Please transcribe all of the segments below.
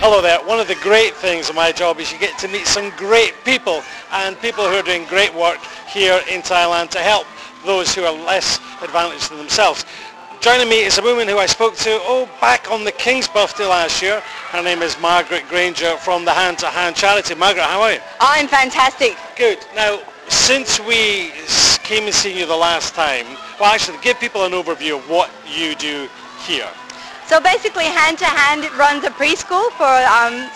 Hello there. One of the great things of my job is you get to meet some great people and people who are doing great work here in Thailand to help those who are less advantaged than themselves. Joining me is a woman who I spoke to, back on the King's birthday last year. Her name is Margaret Granger from the Hand to Hand charity. Margaret, how are you? I'm fantastic. Good. Now, since we came and seen you the last time, well, actually, give people an overview of what you do here. So basically, Hand to Hand runs a preschool for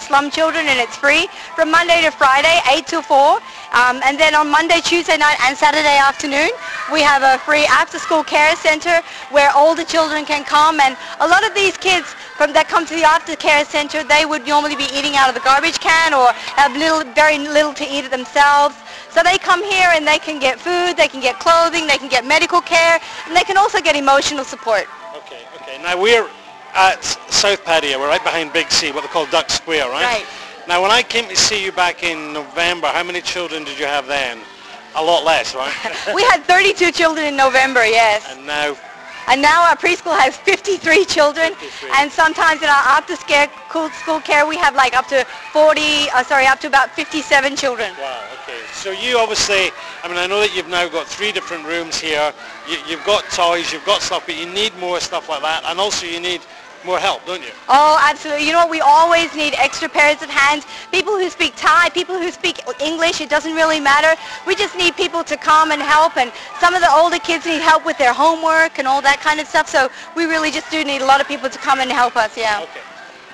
slum children, and it's free from Monday to Friday, 8 till 4. And then on Monday, Tuesday night and Saturday afternoon, we have a free after-school care center where older children can come. And a lot of these kids that come to the after-care center, they would normally be eating out of the garbage can or have very little to eat themselves. So they come here and they can get food, they can get clothing, they can get medical care, and they can also get emotional support. Okay. Now we're at South Pattaya. We're right behind Big C, what they call Duck Square, right? Right. Now when I came to see you back in November, how many children did you have then? A lot less, right? We had 32 children in November, yes. And now our preschool has 53 children, 53. And sometimes in our after-school care we have like up to about 57 children. Wow, okay. So you obviously, I know that you've now got 3 different rooms here. You've got toys, you've got stuff, but you need more stuff like that, and also you need more help, don't you? Oh, absolutely. You know what? We always need extra pairs of hands. People who speak Thai, people who speak English, it doesn't really matter. We just need people to come and help, and some of the older kids need help with their homework and all that kind of stuff, so we really just do need a lot of people to come and help us, yeah. Okay.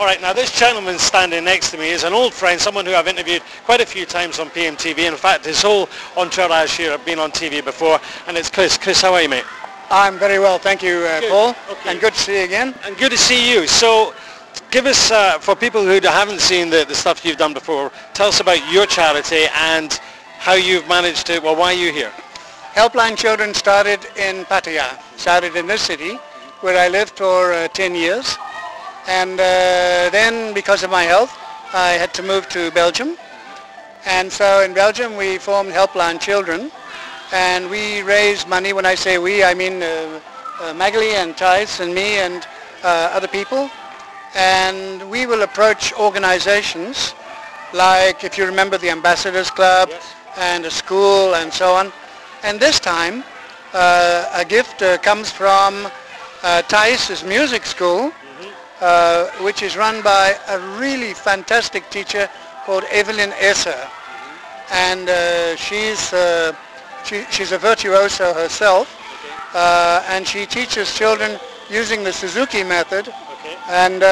All right, now this gentleman standing next to me is an old friend, someone who I've interviewed quite a few times on PMTV. In fact, his whole entourage here have been on TV before, and it's Chris. Chris, how are you, mate? I'm very well, thank you, Paul, okay. and good to see you again. And good to see you. So give us, for people who haven't seen the stuff you've done before, tell us about your charity and how you've managed to, why are you here? Helpline Children started in Pattaya, started in this city, where I lived for 10 years. And then, because of my health, I had to move to Belgium. And so in Belgium, we formed Helpline Children. And we raise money. When I say we, I mean Magali and Thais and me and other people. And we will approach organizations like, if you remember, the Ambassadors Club, yes, and a school and so on. And this time, a gift comes from Thais' music school, which is run by a really fantastic teacher called Evelyn Esser. And she's a virtuoso herself, and she teaches children using the Suzuki method. Okay. And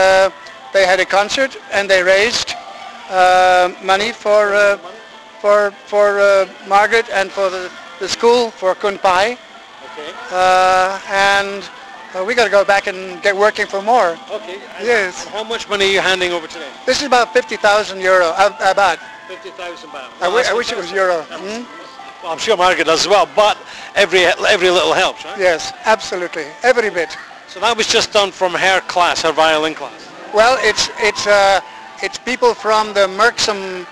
they had a concert, and they raised money for Margaret and for the school for Kunpai. Okay. And we got to go back and get working for more. Okay. Yes. And how much money are you handing over today? This is about 50,000 euro. About. 50,000 pounds. I wish it was euro. Well, I'm sure Margaret does as well, but every little helps, right? Yes, absolutely, every bit. So that was just done from her class, her violin class. Well, it's people from the Merksem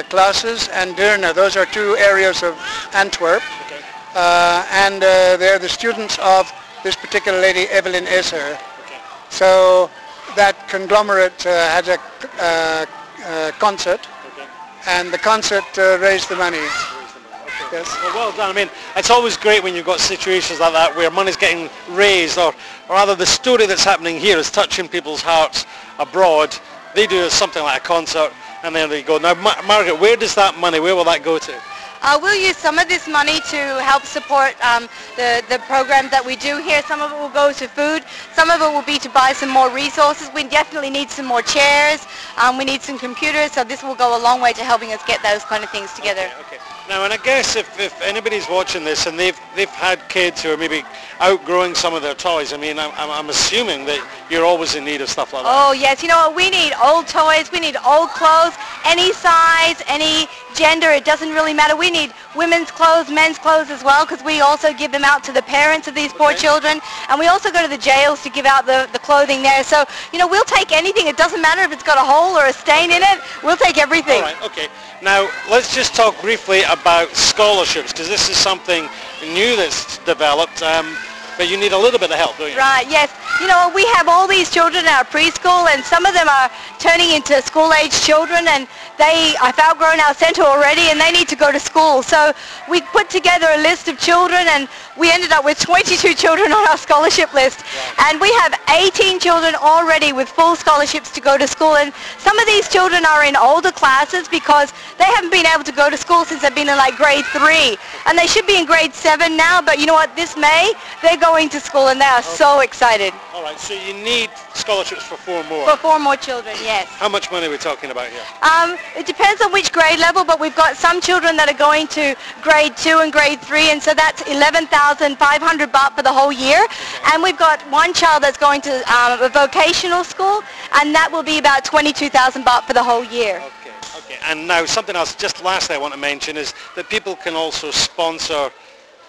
classes and Deurne. Those are 2 areas of Antwerp, Okay. and they're the students of this particular lady, Evelyn Esser. Okay. So that conglomerate had a concert, Okay. and the concert raised the money. Yes. Well done. It's always great when you've got situations like that where money's getting raised, or rather the story that's happening here is touching people's hearts abroad. They do something like a concert, and then they go. Now, Margaret, where will that go to? We'll use some of this money to help support the programs that we do here. Some of it will go to food. Some of it will be to buy some more resources. We definitely need some more chairs. We need some computers. So this will go a long way to helping us get those kind of things together. Okay. Now, and I guess if anybody's watching this and they've had kids who are maybe outgrowing some of their toys, I'm assuming that you're always in need of stuff like that. Oh yes, you know what? We need old toys. We need old clothes, any size, any gender. It doesn't really matter. We need women's clothes, men's clothes as well, because we also give them out to the parents of these poor children, and we also go to the jails to give out the clothing there. So we'll take anything. It doesn't matter if it's got a hole or a stain in it. We'll take everything. All right. Okay. Now let's just talk briefly about scholarships, because this is something new that's developed. but you need a little bit of help, don't you? Right, yes. You know, we have all these children in our preschool, and some of them are turning into school-age children, and I've outgrown our center already, and they need to go to school. So we put together a list of children, and we ended up with 22 children on our scholarship list. Right. And we have 18 children already with full scholarships to go to school, and some of these children are in older classes because they haven't been able to go to school since they've been in like grade 3. And they should be in grade 7 now, but you know what, this May, they're going to school, and they are so excited. All right, so you need scholarships for 4 more. For 4 more children, yes. How much money are we talking about here? It depends on which grade level, but we've got some children that are going to grade 2 and grade 3, and so that's 11,500 baht for the whole year. Okay. And we've got one child that's going to a vocational school, and that will be about 22,000 baht for the whole year. Okay, okay. And now something else, just lastly I want to mention, is that people can also sponsor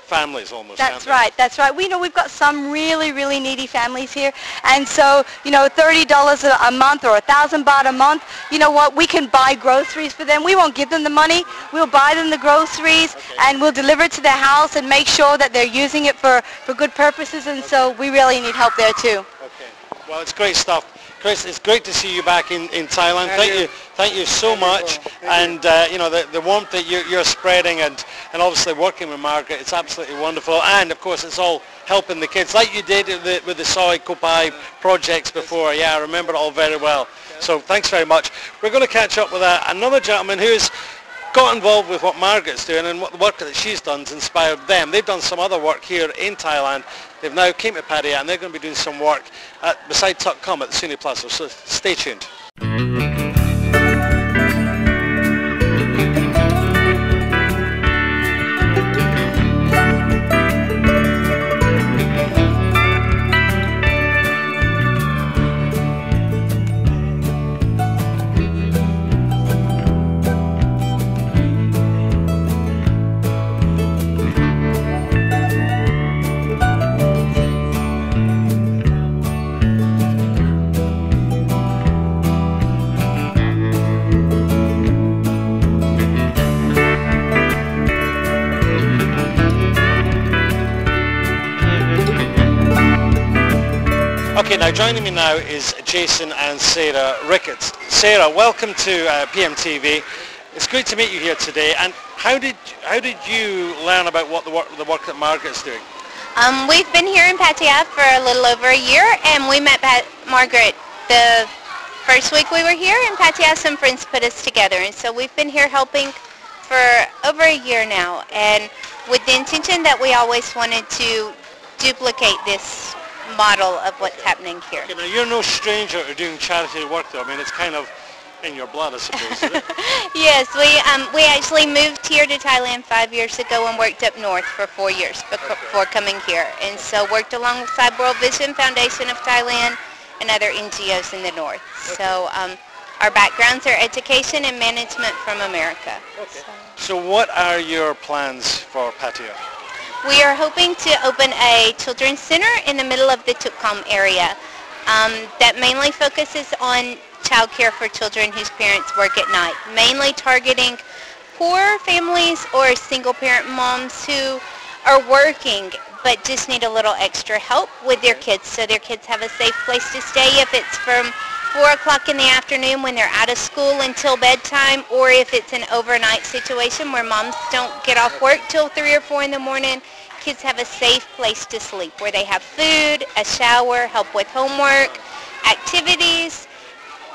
families almost. That's right, that's right. We know we've got some really, really needy families here, and so, you know, $30 a month or 1,000 baht a month, you know what, we can buy groceries for them. We won't give them the money, we'll buy them the groceries, and we'll deliver it to their house and make sure that they're using it for good purposes, and so we really need help there too. Okay, well, it's great stuff. Chris, it's great to see you back in Thailand. Thank you so much. And you know, the warmth that you're spreading, and obviously working with Margaret, it's absolutely wonderful. And of course, it's all helping the kids, like you did with the Soy Kopai projects before. Yeah, I remember it all very well. So thanks very much. We're going to catch up with another gentleman who's got involved with what Margaret's doing, and what the work that she's done has inspired them. They've done some other work here in Thailand. They've now came to Pattaya, and they're going to be doing some work beside Tuk Kum at the SUNY Plaza, so stay tuned. Okay, now joining me now is Jason and Sarah Ricketts. Sarah, welcome to PMTV. It's great to meet you here today. And how did you learn about what the work that Margaret's doing? We've been here in Pattaya for a little over a year, and we met Margaret the first week we were here in Pattaya. Some friends put us together, and so we've been here helping for over a year now, and with the intention that we always wanted to duplicate this model of what's happening here. Okay, now you're no stranger to doing charity work though. I mean, it's kind of in your blood, I suppose, isn't it? Yes, we actually moved here to Thailand 5 years ago and worked up north for 4 years before coming here. And so worked alongside World Vision Foundation of Thailand and other NGOs in the north. Okay. So our backgrounds are education and management from America. Okay. So what are your plans for Pattaya? We are hoping to open a children's center in the middle of the Tuk Kum area that mainly focuses on child care for children whose parents work at night, mainly targeting poor families or single parent moms who are working but just need a little extra help with their kids, so their kids have a safe place to stay if it's from 4 o'clock in the afternoon when they're out of school until bedtime, or if it's an overnight situation where moms don't get off work till 3 or 4 in the morning. Kids have a safe place to sleep where they have food, a shower, help with homework, activities,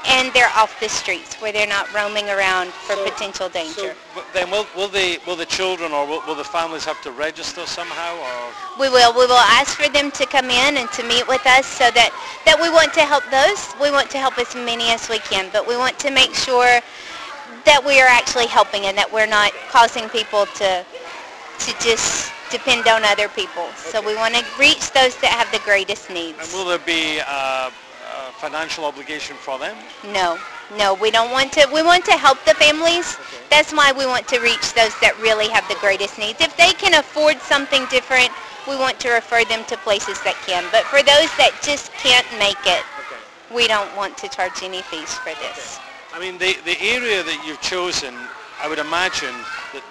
and they're off the streets where they're not roaming around for potential danger. So then will the children or will the families have to register somehow? Or? We will. We will ask for them to come in and to meet with us, so that we want to help those. We want to help as many as we can, but we want to make sure that we are actually helping and that we're not causing people to just depend on other people. Okay. So we want to reach those that have the greatest needs. And will there be a financial obligation for them? No, we don't want to. We want to help the families. Okay. That's why we want to reach those that really have the greatest needs. If they can afford something different, we want to refer them to places that can. But for those that just can't make it, we don't want to charge any fees for this. Okay. I mean, the area that you've chosen, I would imagine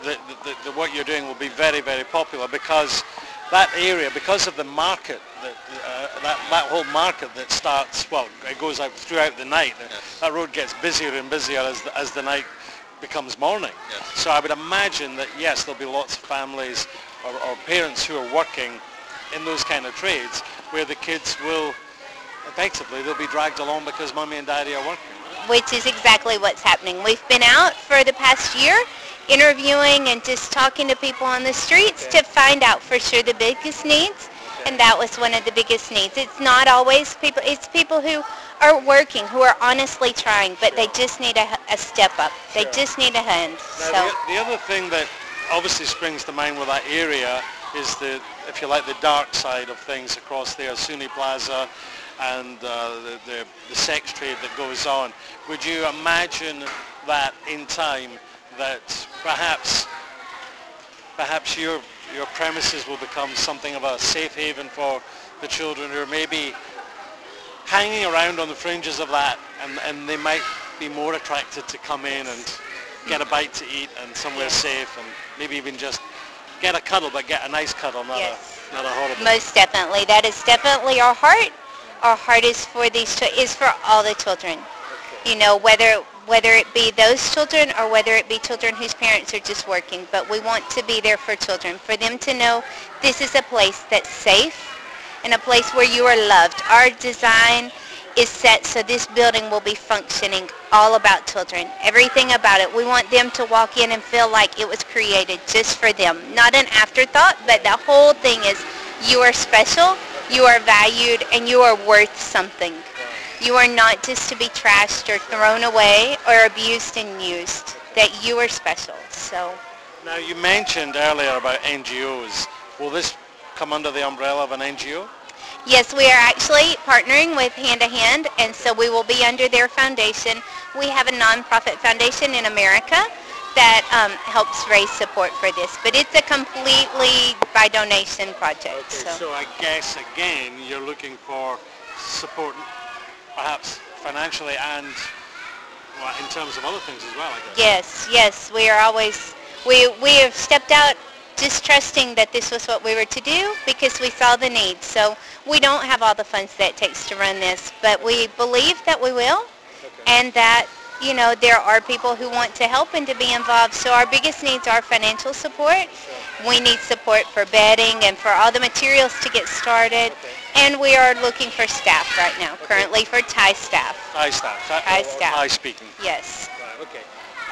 that what you're doing will be very, very popular, because that area, because of the market, that whole market that starts, well, it goes out throughout the night. Yes. That road gets busier and busier as the night becomes morning. Yes. So I would imagine that, yes, there'll be lots of families or parents who are working in those kind of trades where the kids will, effectively, they'll be dragged along because mommy and daddy are working. Which is exactly what's happening. We've been out for the past year interviewing and just talking to people on the streets to find out for sure the biggest needs, and that was one of the biggest needs. It's not always people, it's people who are working, who are honestly trying, but they just need a step up. They just need a hand. Now, the other thing that obviously springs to mind with that area is the, if you like, the dark side of things across there, SUNY Plaza, and the sex trade that goes on. Would you imagine that in time that perhaps your premises will become something of a safe haven for the children who are maybe hanging around on the fringes of that, and they might be more attracted to come in and get a bite to eat and somewhere safe, and maybe even just get a cuddle, but get a nice cuddle, not a horrible. Most definitely. That is definitely our heart. Our heart is for is for all the children. You know, whether it be those children or whether it be children whose parents are just working. But we want to be there for children, for them to know this is a place that's safe and a place where you are loved. Our design is set so this building will be functioning all about children. Everything about it. We want them to walk in and feel like it was created just for them. Not an afterthought, but the whole thing is you are special, you are valued, and you are worth something. You are not just to be trashed or thrown away or abused and used, that you are special. So now, you mentioned earlier about NGOs. Will this come under the umbrella of an NGO? Yes, we are actually partnering with Hand to Hand, and so we will be under their foundation. We have a nonprofit foundation in America that helps raise support for this, but it's a completely by donation project. Okay, so I guess, again, you're looking for support, perhaps financially and in terms of other things as well, I guess. Yes, we are always, we have stepped out just trusting that this was what we were to do because we saw the need. So we don't have all the funds that it takes to run this, but we believe that we will, and that, you know, there are people who want to help and to be involved. So our biggest needs are financial support. We need support for bedding and for all the materials to get started. And we are looking for staff right now, currently for Thai staff. Thai staff. Thai staff. Thai speaking. Yes. Right, okay.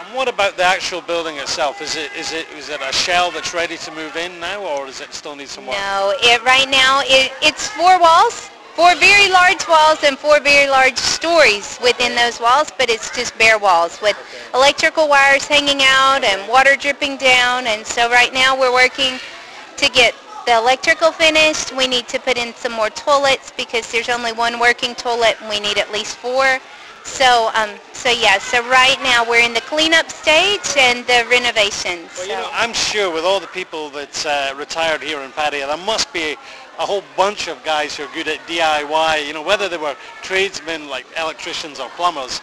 And what about the actual building itself? Is it a shell that's ready to move in now, or does it still need some work? No, right now it's 4 walls. 4 very large walls and 4 very large stories within those walls, but it's just bare walls with electrical wires hanging out and water dripping down. And so right now we're working to get the electrical finished. We need to put in some more toilets because there's only 1 working toilet and we need at least 4. So right now we're in the cleanup stage and the renovations. Well, you know, I'm sure with all the people that's retired here in Pattaya, there must be a whole bunch of guys who are good at DIY, you know, whether they were tradesmen like electricians or plumbers.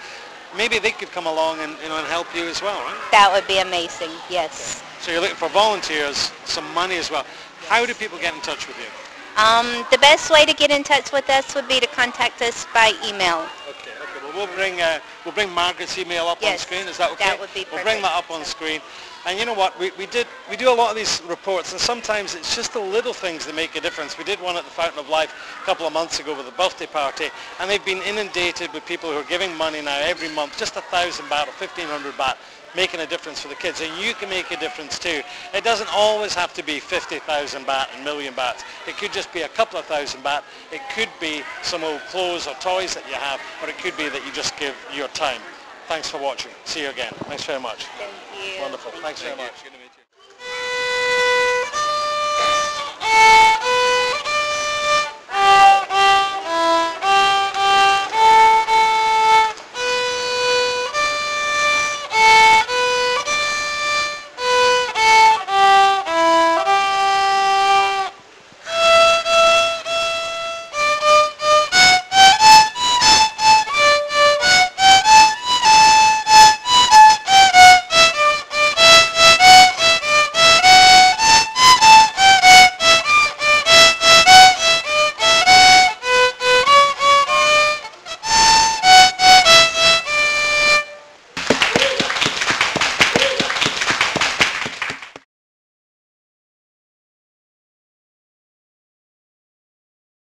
Maybe they could come along and, you know, and help you as well, right? That would be amazing, yes. So you're looking for volunteers, some money as well. How do people get in touch with you? The best way to get in touch with us would be to contact us by email. Okay. Well, we'll bring Margaret's email up on screen. Is that okay? That would be perfect. We'll bring that up on screen. And you know what? We do a lot of these reports, and sometimes it's just the little things that make a difference. We did one at the Fountain of Life a couple of months ago with a birthday party, and they've been inundated with people who are giving money now every month, just 1,000 baht or 1,500 baht, making a difference for the kids. And you can make a difference too. It doesn't always have to be 50,000 baht and million bahts. It could just be a couple of thousand baht. It could be some old clothes or toys that you have, or it could be that you just give your time. Thanks for watching. See you again. Thanks very much. Thank you. Wonderful. Thanks very much.